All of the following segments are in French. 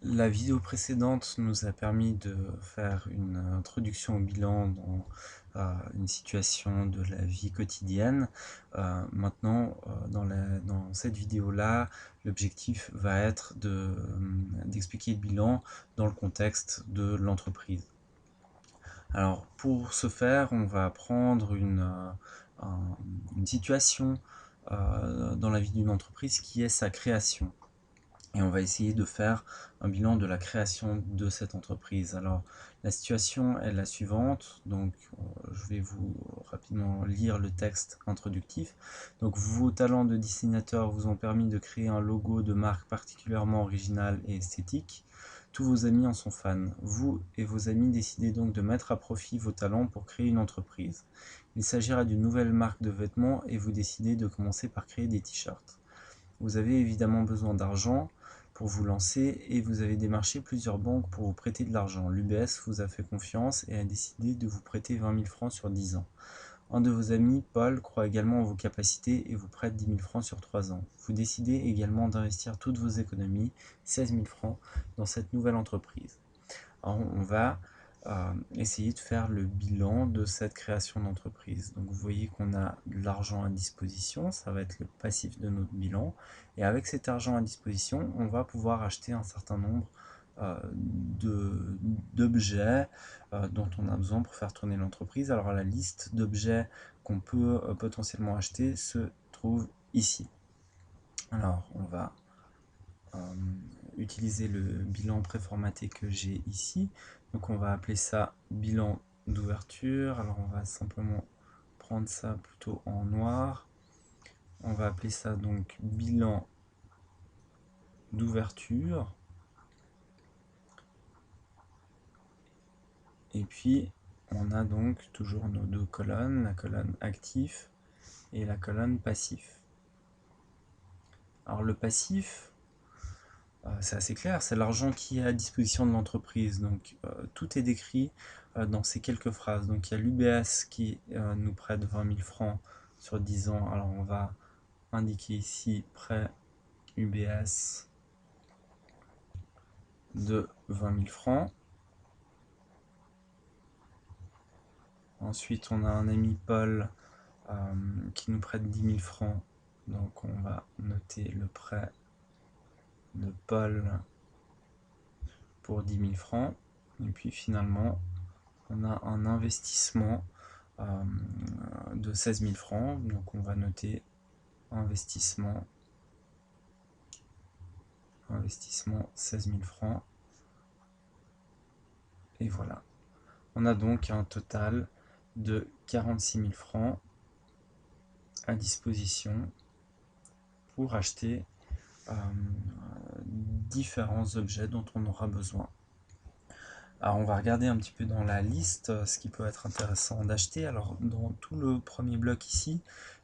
La vidéo précédente nous a permis de faire une introduction au bilan dans une situation de la vie quotidienne. Maintenant, dans cette vidéo-là, l'objectif va être d'expliquer le bilan dans le contexte de l'entreprise. Alors, pour ce faire, on va prendre une situation dans la vie d'une entreprise qui est sa création. Et on va essayer de faire un bilan de la création de cette entreprise. Alors, la situation est la suivante. Donc, je vais vous rapidement lire le texte introductif. Donc, vos talents de dessinateur vous ont permis de créer un logo de marque particulièrement original et esthétique. Tous vos amis en sont fans. Vous et vos amis décidez donc de mettre à profit vos talents pour créer une entreprise. Il s'agira d'une nouvelle marque de vêtements et vous décidez de commencer par créer des t-shirts. Vous avez évidemment besoin d'argent pour vous lancer et vous avez démarché plusieurs banques pour vous prêter de l'argent. L'UBS vous a fait confiance et a décidé de vous prêter 20 000 francs sur 10 ans. Un de vos amis, Paul, croit également en vos capacités et vous prête 10 000 francs sur 3 ans. Vous décidez également d'investir toutes vos économies, 16 000 francs, dans cette nouvelle entreprise. Alors, on va essayer de faire le bilan de cette création d'entreprise. Donc vous voyez qu'on a de l'argent à disposition, ça va être le passif de notre bilan. Et avec cet argent à disposition, on va pouvoir acheter un certain nombre d'objets dont on a besoin pour faire tourner l'entreprise. Alors la liste d'objets qu'on peut potentiellement acheter se trouve ici. Alors on va utiliser le bilan préformaté que j'ai ici. Donc on va appeler ça bilan d'ouverture. Alors on va simplement prendre ça plutôt en noir. On va appeler ça donc bilan d'ouverture. Et puis on a donc toujours nos deux colonnes, la colonne actif et la colonne passif. Alors le passif, c'est assez clair, c'est l'argent qui est à disposition de l'entreprise. Donc tout est décrit dans ces quelques phrases. Donc il y a l'UBS qui nous prête 20 000 francs sur 10 ans. Alors on va indiquer ici prêt UBS de 20 000 francs. Ensuite on a un ami Paul qui nous prête 10 000 francs. Donc on va noter le prêt de Paul pour 10 000 francs. Et puis finalement on a un investissement de 16 000 francs. Donc on va noter investissement 16 000 francs. Et voilà. On a donc un total de 46 000 francs à disposition pour acheter différents objets dont on aura besoin. Alors on va regarder un petit peu dans la liste ce qui peut être intéressant d'acheter. Alors dans tout le premier bloc ici,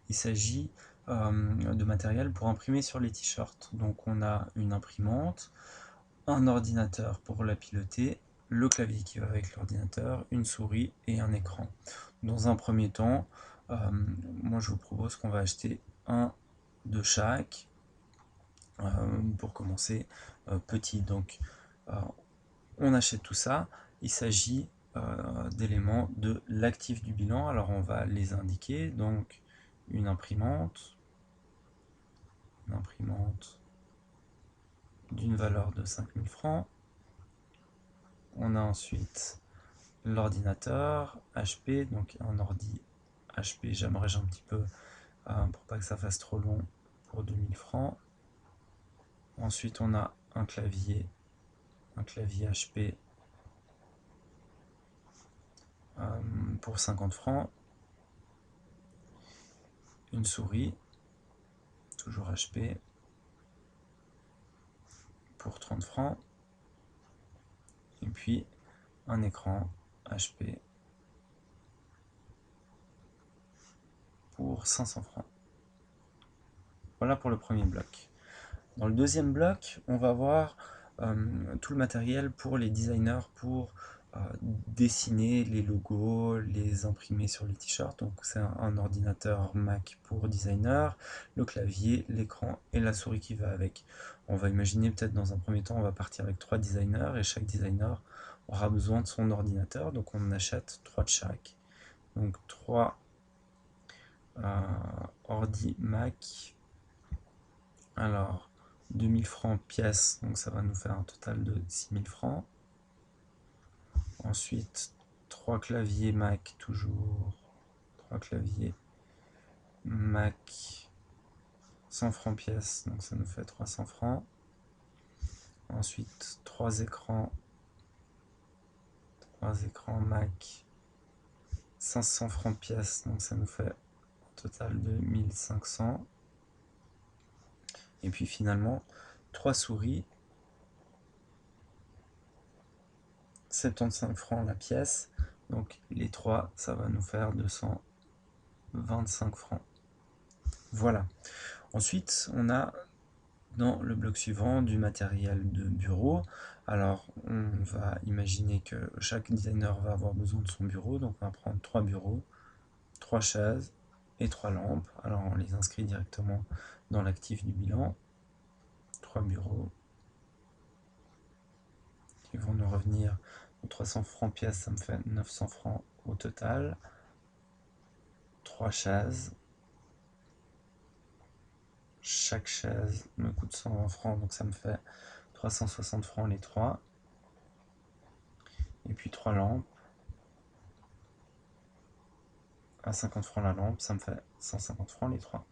il s'agit de matériel pour imprimer sur les t-shirts. Donc on a une imprimante, un ordinateur pour la piloter, le clavier qui va avec l'ordinateur, une souris et un écran. Dans un premier temps, moi je vous propose qu'on va acheter un de chaque pour commencer petit. Donc on achète tout ça. Il s'agit d'éléments de l'actif du bilan. Alors on va les indiquer. Donc une imprimante d'une valeur de 5 000 francs. On a ensuite l'ordinateur HP, donc un ordi HP, j'abrège un petit peu pour pas que ça fasse trop long, pour 2 000 francs. Ensuite on a un clavier HP pour 50 francs. Une souris, toujours HP, pour 30 francs. Et puis un écran HP pour 500 francs. Voilà pour le premier bloc. Dans le deuxième bloc, on va voir tout le matériel pour les designers pour dessiner les logos, les imprimer sur les t-shirts. Donc c'est un ordinateur Mac pour designer, le clavier, l'écran et la souris qui va avec. On va imaginer peut-être dans un premier temps on va partir avec 3 designers et chaque designer aura besoin de son ordinateur, donc on en achète 3 de chaque. Donc 3 ordi Mac. Alors 2000 francs pièce, donc ça va nous faire un total de 6000 francs. Ensuite, 3 claviers Mac, toujours 3 claviers Mac, 100 francs pièce, donc ça nous fait 300 francs. Ensuite, 3 écrans Mac, 500 francs pièce, donc ça nous fait un total de 1500. Et puis finalement, 3 souris, 75 francs la pièce, donc les 3, ça va nous faire 225 francs. Voilà. Ensuite, on a dans le bloc suivant du matériel de bureau. Alors, on va imaginer que chaque designer va avoir besoin de son bureau, donc on va prendre 3 bureaux, 3 chaises et 3 lampes. Alors, on les inscrit directement dans l'actif du bilan. 3 bureaux qui vont nous revenir 300 francs pièce, ça me fait 900 francs au total. 3 chaises. Chaque chaise me coûte 120 francs, donc ça me fait 360 francs les 3. Et puis 3 lampes. À 50 francs la lampe, ça me fait 150 francs les 3.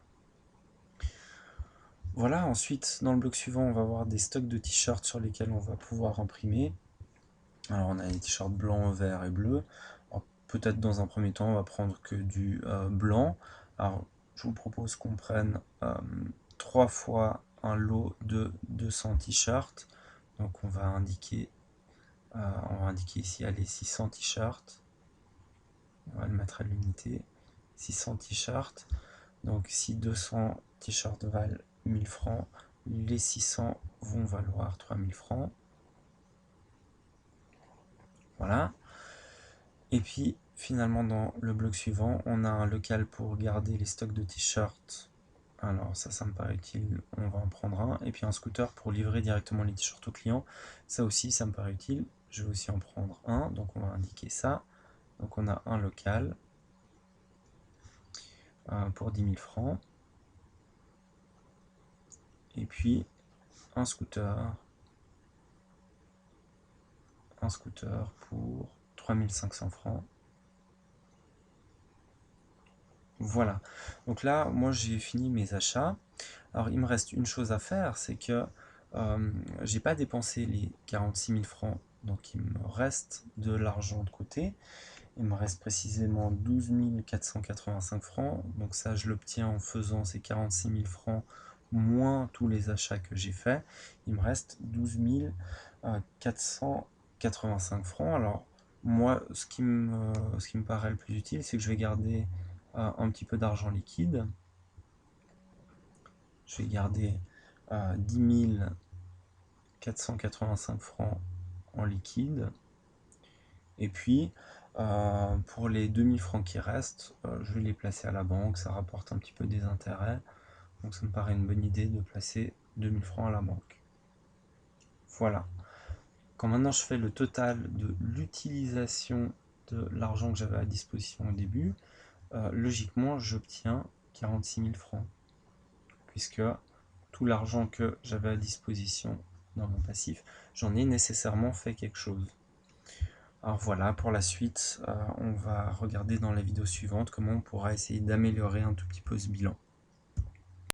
Voilà, ensuite, dans le bloc suivant, on va avoir des stocks de t-shirts sur lesquels on va pouvoir imprimer. Alors, on a les t-shirts blancs, verts et bleus. Peut-être dans un premier temps, on va prendre que du blanc. Alors, je vous propose qu'on prenne 3 fois un lot de 200 t-shirts. Donc, on va indiquer ici, allez, 600 t-shirts. On va le mettre à l'unité. 600 t-shirts. Donc si 200 t-shirts valent 1000 francs, les 600 vont valoir 3000 francs. Voilà. Et puis finalement dans le bloc suivant, on a un local pour garder les stocks de t-shirts. Alors ça me paraît utile, on va en prendre un. Et puis un scooter pour livrer directement les t-shirts au client. Ça aussi, ça me paraît utile. Je vais aussi en prendre un, donc on va indiquer ça. Donc on a un local pour 10 000 francs. Et puis un scooter pour 3500 francs. Voilà. Donc là, moi j'ai fini mes achats. Alors il me reste une chose à faire, c'est que j'ai pas dépensé les 46 000 francs, donc il me reste de l'argent de côté. Il me reste précisément 12 485 francs. Donc ça, je l'obtiens en faisant ces 46 000 francs moins tous les achats que j'ai faits. Il me reste 12 485 francs. Alors moi, ce qui me paraît le plus utile, c'est que je vais garder un petit peu d'argent liquide. Je vais garder 10 485 francs en liquide. Et puis, pour les 2000 francs qui restent, je vais les placer à la banque, ça rapporte un petit peu des intérêts. Donc ça me paraît une bonne idée de placer 2000 francs à la banque. Voilà. Quand maintenant je fais le total de l'utilisation de l'argent que j'avais à disposition au début, logiquement j'obtiens 46 000 francs. Puisque tout l'argent que j'avais à disposition dans mon passif, j'en ai nécessairement fait quelque chose. Alors voilà, pour la suite, on va regarder dans la vidéo suivante comment on pourra essayer d'améliorer un tout petit peu ce bilan.